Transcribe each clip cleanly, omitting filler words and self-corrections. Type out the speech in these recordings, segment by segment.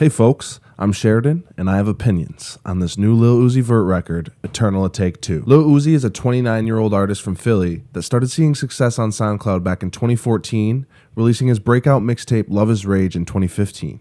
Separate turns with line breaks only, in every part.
Hey folks, I'm Sheridan, and I have opinions on this new Lil Uzi Vert record, Eternal Atake 2. Lil Uzi is a 29-year-old artist from Philly that started seeing success on SoundCloud back in 2014, releasing his breakout mixtape Love Is Rage in 2015.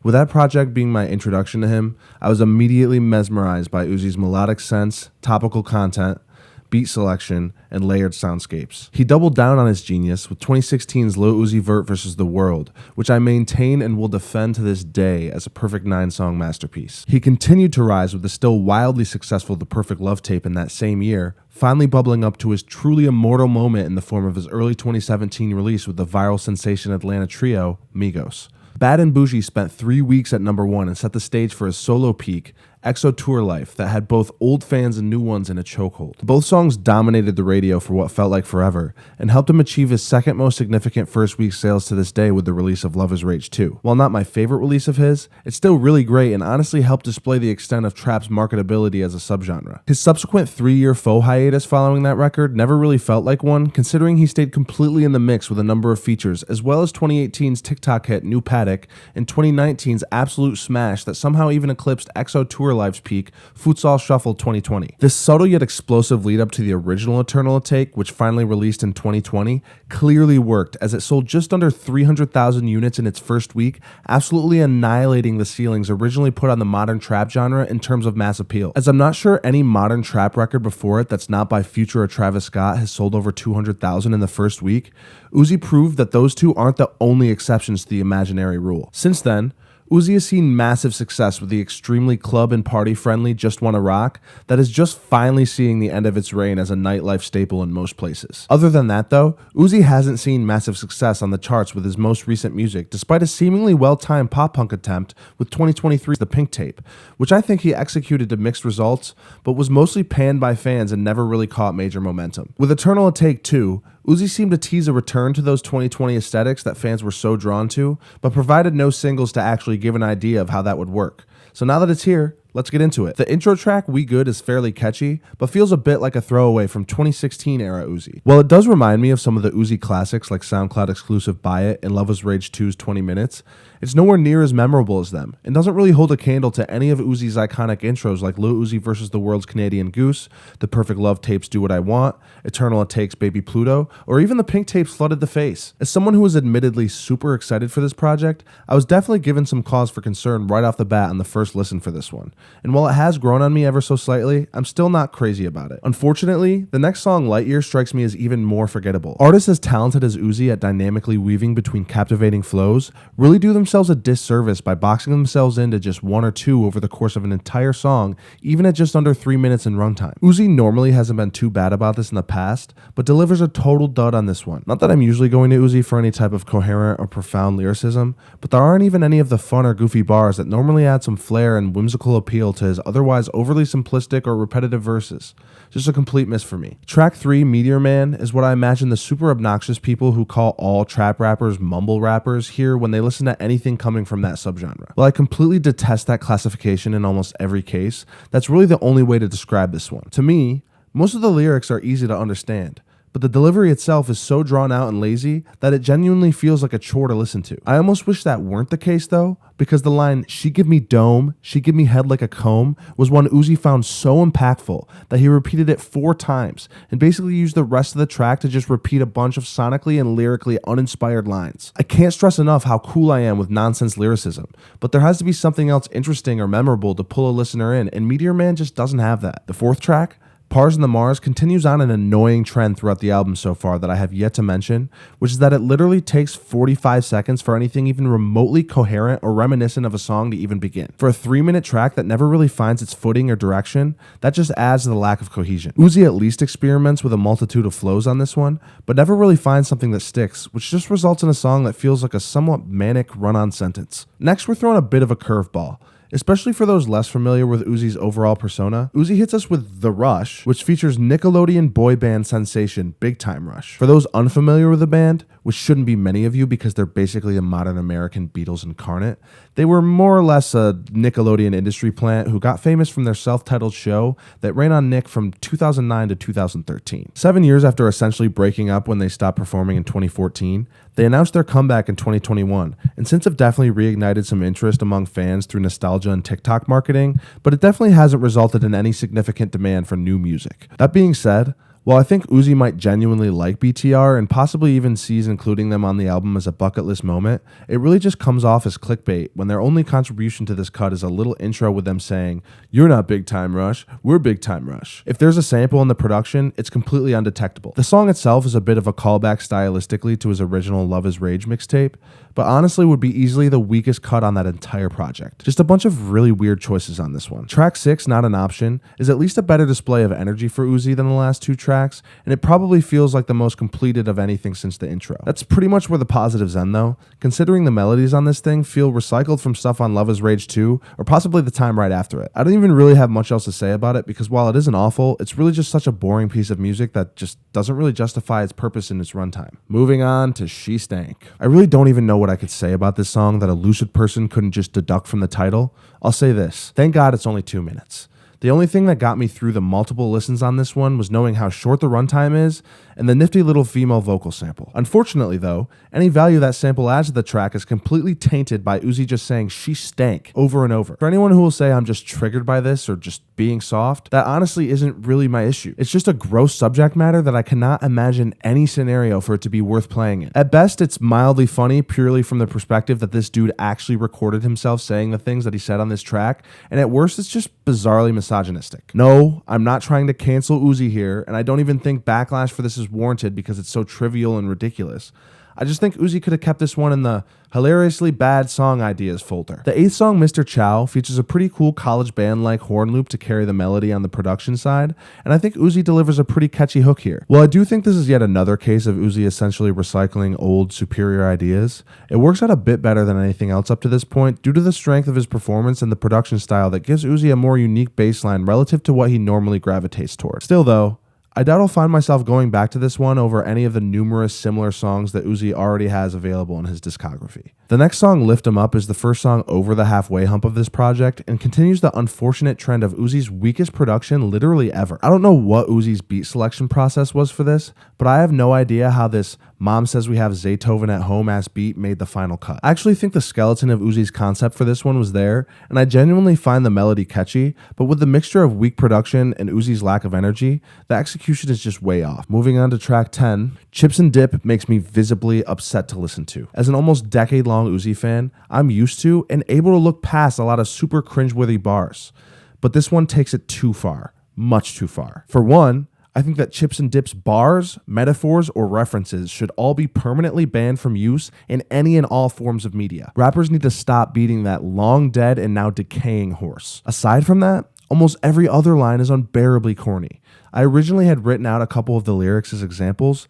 With that project being my introduction to him, I was immediately mesmerized by Uzi's melodic sense, topical content, beat selection, and layered soundscapes. He doubled down on his genius with 2016's Lil Uzi Vert vs. The World, which I maintain and will defend to this day as a perfect 9-song masterpiece. He continued to rise with the still wildly successful The Perfect Love tape in that same year, finally bubbling up to his truly immortal moment in the form of his early 2017 release with the viral sensation Atlanta trio, Migos. Bad and Bougie spent 3 weeks at number 1 and set the stage for his solo peak, EXO Tour Life, that had both old fans and new ones in a chokehold. Both songs dominated the radio for what felt like forever, and helped him achieve his second most significant first week sales to this day with the release of Love Is Rage 2. While not my favorite release of his, it's still really great and honestly helped display the extent of trap's marketability as a subgenre. His subsequent 3-year faux hiatus following that record never really felt like one, considering he stayed completely in the mix with a number of features, as well as 2018's TikTok hit New Paddock and 2019's absolute smash that somehow even eclipsed EXO Tour Life's peak, Futsal Shuffle 2020. This subtle yet explosive lead up to the original Eternal Atake, which finally released in 2020, clearly worked as it sold just under 300,000 units in its first week, absolutely annihilating the ceilings originally put on the modern trap genre in terms of mass appeal. As I'm not sure any modern trap record before it that's not by Future or Travis Scott has sold over 200,000 in the first week, Uzi proved that those two aren't the only exceptions to the imaginary rule. Since then, Uzi has seen massive success with the extremely club and party-friendly Just Wanna Rock that is just finally seeing the end of its reign as a nightlife staple in most places. Other than that though, Uzi hasn't seen massive success on the charts with his most recent music, despite a seemingly well-timed pop-punk attempt with 2023's The Pink Tape, which I think he executed to mixed results, but was mostly panned by fans and never really caught major momentum. With Eternal Atake 2, Uzi seemed to tease a return to those 2020 aesthetics that fans were so drawn to, but provided no singles to actually give an idea of how that would work. So now that it's here, let's get into it. The intro track, We Good, is fairly catchy, but feels a bit like a throwaway from 2016 era Uzi. While it does remind me of some of the Uzi classics like SoundCloud exclusive Buy It and Love Is Rage 2's 20 Minutes, it's nowhere near as memorable as them, and doesn't really hold a candle to any of Uzi's iconic intros like Lil Uzi vs. The World's Canadian Goose, The Perfect Love tape's Do What I Want, Eternal Atake's Baby Pluto, or even the Pink tape's Flooded the Face. As someone who was admittedly super excited for this project, I was definitely given some cause for concern right off the bat on the first listen for this one. And while it has grown on me ever so slightly, I'm still not crazy about it. Unfortunately, the next song, Lightyear, strikes me as even more forgettable. Artists as talented as Uzi at dynamically weaving between captivating flows really do themselves a disservice by boxing themselves into just one or two over the course of an entire song, even at just under 3 minutes in runtime. Uzi normally hasn't been too bad about this in the past, but delivers a total dud on this one. Not that I'm usually going to Uzi for any type of coherent or profound lyricism, but there aren't even any of the fun or goofy bars that normally add some flair and whimsical appeal to his otherwise overly simplistic or repetitive verses. Just a complete miss for me. Track 3, Meteor Man, is what I imagine the super obnoxious people who call all trap rappers mumble rappers hear when they listen to anything coming from that subgenre. While I completely detest that classification in almost every case, that's really the only way to describe this one. To me, most of the lyrics are easy to understand, but the delivery itself is so drawn out and lazy that it genuinely feels like a chore to listen to. I almost wish that weren't the case though, because the line, "She give me dome, she give me head like a comb," was one Uzi found so impactful that he repeated it 4 times and basically used the rest of the track to just repeat a bunch of sonically and lyrically uninspired lines. I can't stress enough how cool I am with nonsense lyricism, but there has to be something else interesting or memorable to pull a listener in, and Meteor Man just doesn't have that. The 4th track, Pars and the Mars, continues on an annoying trend throughout the album so far that I have yet to mention, which is that it literally takes 45 seconds for anything even remotely coherent or reminiscent of a song to even begin. For a 3-minute track that never really finds its footing or direction, that just adds to the lack of cohesion. Uzi at least experiments with a multitude of flows on this one, but never really finds something that sticks, which just results in a song that feels like a somewhat manic run-on sentence. Next, we're throwing a bit of a curveball. Especially for those less familiar with Uzi's overall persona, Uzi hits us with The Rush, which features Nickelodeon boy band sensation Big Time Rush. For those unfamiliar with the band, which shouldn't be many of you because they're basically a modern American Beatles incarnate, they were more or less a Nickelodeon industry plant who got famous from their self-titled show that ran on Nick from 2009 to 2013. 7 years after essentially breaking up when they stopped performing in 2014, They announced their comeback in 2021, and since have definitely reignited some interest among fans through nostalgia and TikTok marketing, but it definitely hasn't resulted in any significant demand for new music. That being said, while I think Uzi might genuinely like BTR and possibly even sees including them on the album as a bucket list moment, it really just comes off as clickbait when their only contribution to this cut is a little intro with them saying, "You're not Big Time Rush, we're Big Time Rush." If there's a sample in the production, it's completely undetectable. The song itself is a bit of a callback stylistically to his original Love Is Rage mixtape, but honestly would be easily the weakest cut on that entire project. Just a bunch of really weird choices on this one. Track 6, Not an Option, is at least a better display of energy for Uzi than the last two tracks, and it probably feels like the most completed of anything since the intro. That's pretty much where the positives end though, considering the melodies on this thing feel recycled from stuff on Love Is Rage 2, or possibly the time right after it. I don't even really have much else to say about it because while it isn't awful, it's really just such a boring piece of music that just doesn't really justify its purpose in its runtime. Moving on to She Stank. I really don't even know what I could say about this song that a lucid person couldn't just deduct from the title. I'll say this, thank God it's only 2 minutes. The only thing that got me through the multiple listens on this one was knowing how short the runtime is and the nifty little female vocal sample. Unfortunately though, any value that sample adds to the track is completely tainted by Uzi just saying "she stank" over and over. For anyone who will say I'm just triggered by this or just being soft, that honestly isn't really my issue. It's just a gross subject matter that I cannot imagine any scenario for it to be worth playing in. At best, it's mildly funny purely from the perspective that this dude actually recorded himself saying the things that he said on this track, and at worst, it's just bizarrely misogynistic. No, I'm not trying to cancel Uzi here, and I don't even think backlash for this is warranted because it's so trivial and ridiculous. I just think Uzi could have kept this one in the hilariously bad song ideas folder. The 8th song, Mr. Chow, features a pretty cool college band-like horn loop to carry the melody on the production side, and I think Uzi delivers a pretty catchy hook here. While I do think this is yet another case of Uzi essentially recycling old, superior ideas, it works out a bit better than anything else up to this point due to the strength of his performance and the production style that gives Uzi a more unique baseline relative to what he normally gravitates towards. Still though, I doubt I'll find myself going back to this one over any of the numerous similar songs that Uzi already has available in his discography. The next song, Lift 'Em Up, is the first song over the halfway hump of this project and continues the unfortunate trend of Uzi's weakest production literally ever. I don't know what Uzi's beat selection process was for this, but I have no idea how this "Mom Says We Have Zaytoven at Home" ass beat made the final cut. I actually think the skeleton of Uzi's concept for this one was there, and I genuinely find the melody catchy, but with the mixture of weak production and Uzi's lack of energy, the execution is just way off. Moving on to track 10, Chips and Dip makes me visibly upset to listen to. As an almost decade-long Uzi fan, I'm used to and able to look past a lot of super cringeworthy bars, but this one takes it too far, much too far. For one, I think that Chips and Dip's bars, metaphors, or references should all be permanently banned from use in any and all forms of media. Rappers need to stop beating that long dead and now decaying horse. Aside from that, almost every other line is unbearably corny. I originally had written out a couple of the lyrics as examples,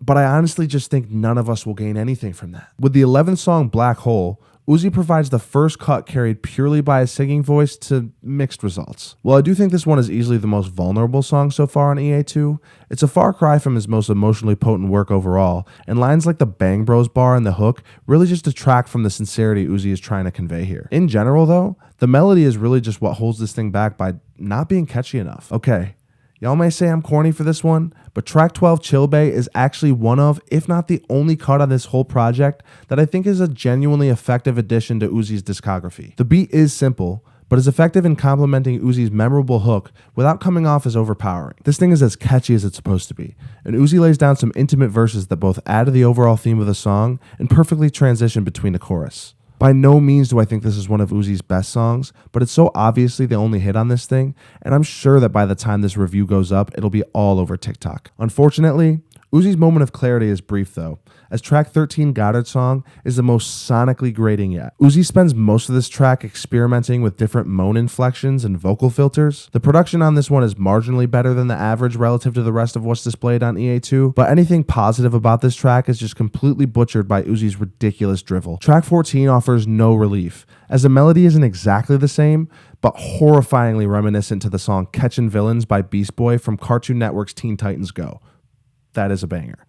but I honestly just think none of us will gain anything from that. With the 11th song, Black Hole, Uzi provides the first cut carried purely by his singing voice to mixed results. While I do think this one is easily the most vulnerable song so far on EA2, it's a far cry from his most emotionally potent work overall, and lines like the Bang Bros bar and the hook really just detract from the sincerity Uzi is trying to convey here. In general though, the melody is really just what holds this thing back by not being catchy enough. Okay, y'all may say I'm corny for this one, but track 12, Chill Bay, is actually one of, if not the only cut on this whole project that I think is a genuinely effective addition to Uzi's discography. The beat is simple, but is effective in complementing Uzi's memorable hook without coming off as overpowering. This thing is as catchy as it's supposed to be, and Uzi lays down some intimate verses that both add to the overall theme of the song and perfectly transition between the chorus. By no means do I think this is one of Uzi's best songs, but it's so obviously the only hit on this thing, and I'm sure that by the time this review goes up, it'll be all over TikTok. Unfortunately, Uzi's moment of clarity is brief though, as track 13, Goddard Song, is the most sonically grating yet. Uzi spends most of this track experimenting with different moan inflections and vocal filters. The production on this one is marginally better than the average relative to the rest of what's displayed on EA2, but anything positive about this track is just completely butchered by Uzi's ridiculous drivel. Track 14 offers no relief, as the melody isn't exactly the same, but horrifyingly reminiscent to the song Catchin' Villains by Beast Boy from Cartoon Network's Teen Titans Go. That is a banger.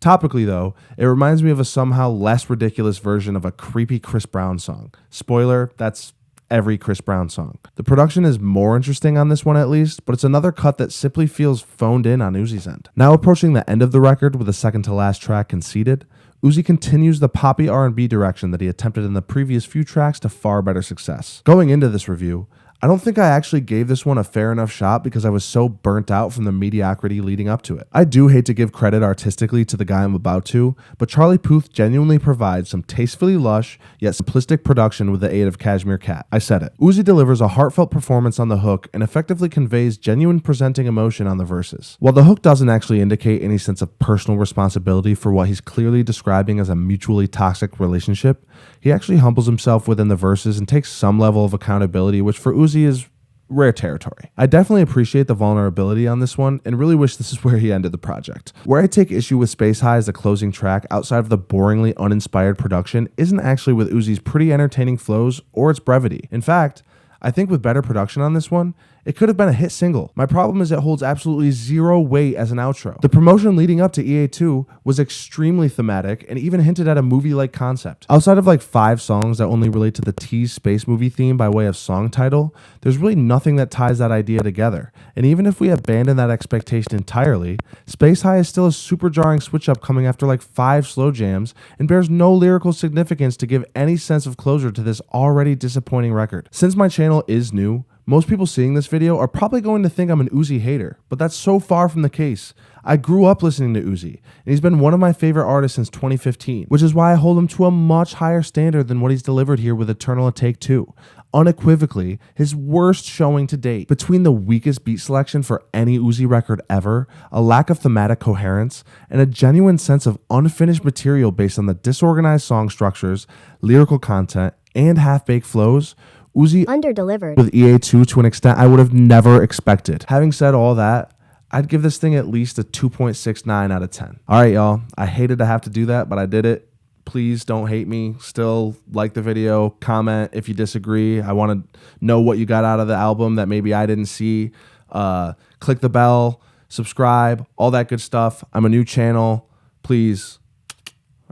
Topically, though, it reminds me of a somehow less ridiculous version of a creepy Chris Brown song. Spoiler, that's every Chris Brown song. The production is more interesting on this one at least, but it's another cut that simply feels phoned in on Uzi's end. Now approaching the end of the record with the second to last track, Conceited, Uzi continues the poppy R&B direction that he attempted in the previous few tracks to far better success. Going into this review, I don't think I actually gave this one a fair enough shot because I was so burnt out from the mediocrity leading up to it. I do hate to give credit artistically to the guy I'm about to, but Charlie Puth genuinely provides some tastefully lush yet simplistic production with the aid of Cashmere Cat. I said it. Uzi delivers a heartfelt performance on the hook and effectively conveys genuine presenting emotion on the verses. While the hook doesn't actually indicate any sense of personal responsibility for what he's clearly describing as a mutually toxic relationship, he actually humbles himself within the verses and takes some level of accountability, which for Uzi is rare territory. I definitely appreciate the vulnerability on this one and really wish this is where he ended the project. Where I take issue with Space High as the closing track outside of the boringly uninspired production isn't actually with Uzi's pretty entertaining flows or its brevity. In fact, I think with better production on this one, it could have been a hit single. My problem is it holds absolutely zero weight as an outro. The promotion leading up to EA2 was extremely thematic and even hinted at a movie-like concept. Outside of like 5 songs that only relate to the Tease space movie theme by way of song title, there's really nothing that ties that idea together. And even if we abandon that expectation entirely, Space High is still a super jarring switch up coming after like 5 slow jams and bears no lyrical significance to give any sense of closure to this already disappointing record. Since my channel is new, most people seeing this video are probably going to think I'm an Uzi hater, but that's so far from the case. I grew up listening to Uzi, and he's been one of my favorite artists since 2015, which is why I hold him to a much higher standard than what he's delivered here with Eternal Atake 2. Unequivocally, his worst showing to date. Between the weakest beat selection for any Uzi record ever, a lack of thematic coherence, and a genuine sense of unfinished material based on the disorganized song structures, lyrical content, and half-baked flows, Uzi
underdelivered
with EA2 to an extent I would have never expected. Having said all that, I'd give this thing at least a 2.69 out of 10. All right, y'all. I hated to have to do that, but I did it. Please don't hate me. Still like the video. Comment if you disagree. I want to know what you got out of the album that maybe I didn't see. Click the bell, subscribe, all that good stuff. I'm a new channel. Please,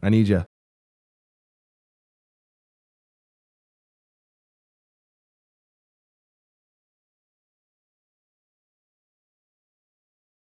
I need you.